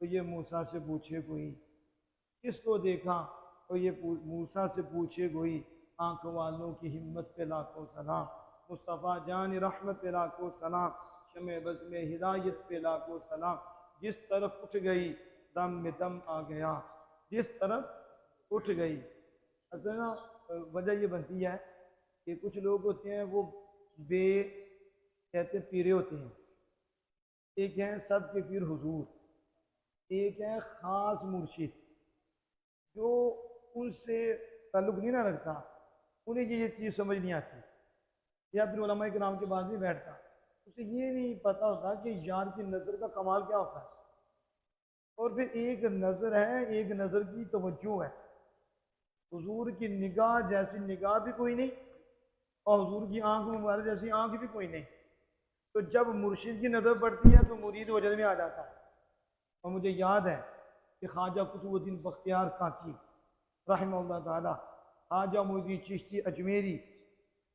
تو یہ موسیٰ سے پوچھے کوئی، کس کو دیکھا تو یہ موسیٰ سے پوچھے کوئی، آنکھ والوں کی ہمت پہ لاکھوں سلام، مصطفیٰ جان رحمت پہ لاکھوں سلام، شمع بزم ہدایت پہ لاکھوں سلام، جس طرف اٹھ گئی دم میں دم آ گیا، جس طرف اٹھ گئی۔ اصل نا وجہ یہ بنتی ہے کہ کچھ لوگ ہوتے ہیں وہ بے کہتے پیرے ہوتے ہیں، ایک ہیں سب کے پیر حضور، ایک ہے خاص مرشد جو ان سے تعلق نہیں نہ رکھتا، انہیں یہ چیز سمجھ نہیں آتی، یا پھر علماء کرام کے بعد نہیں بیٹھتا، اسے یہ نہیں پتہ ہوتا کہ یار کی نظر کا کمال کیا ہوتا ہے۔ اور پھر ایک نظر ہے، ایک نظر کی توجہ ہے، حضور کی نگاہ جیسی نگاہ بھی کوئی نہیں، اور حضور کی آنکھ مبارک جیسی آنکھ بھی کوئی نہیں۔ تو جب مرشد کی نظر پڑتی ہے تو مرید وجد میں آ جاتا ہے۔ اور مجھے یاد ہے کہ خواجہ قطب الدین بختیار کاکی رحمہ اللہ تعالی، خواجہ معین الدین چشتی اجمیری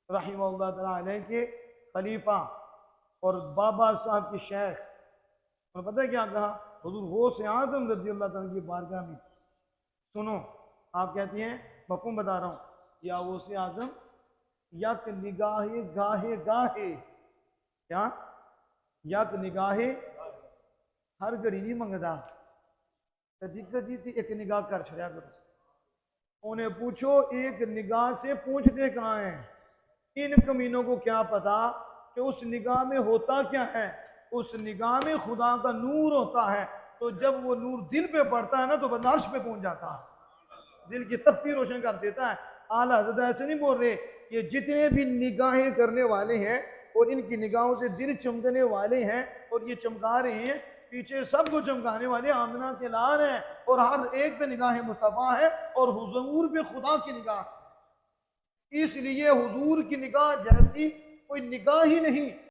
رحمہ اللہ تعالی علیہ کے خلیفہ اور بابا صاحب کے شیخ، اور پتہ ہے کیا کہا؟ حضور غوث اعظم رضی اللہ تعالیٰ کی بارگاہ میں، سنو آپ کہتی ہیں مفہوم بتا رہا ہوں، یا غوث اعظم یک نگاہ گاہے گاہے، کیا یک نگاہ ہر گھڑی نہیں منگتا، کدی کدی تھی ایک نگاہ کر چھڑیا کرو۔ انہیں پوچھو ایک نگاہ سے پوچھتے کہاں ہیں؟ ان کمینوں کو کیا پتا کہ اس نگاہ میں ہوتا کیا ہے؟ اس نگاہ میں خدا کا نور ہوتا ہے، تو جب وہ نور دل پہ پڑتا ہے نا تو بندہ عرش پہ پہنچ جاتا ہے، دل کی تختی روشن کر دیتا ہے۔ اعلیٰ حضرت ایسے نہیں بول رہے کہ جتنے بھی نگاہیں کرنے والے ہیں اور ان کی نگاہوں سے دل چمکنے والے ہیں اور یہ چمکا رہے ہیں، پیچھے سب کو چمکانے والے آمنہ کے لال ہیں، اور ہر ایک پہ نگاہ مصطفیٰ ہے، اور حضور پہ خدا کی نگاہ، اس لیے حضور کی نگاہ جیسی کوئی نگاہ ہی نہیں۔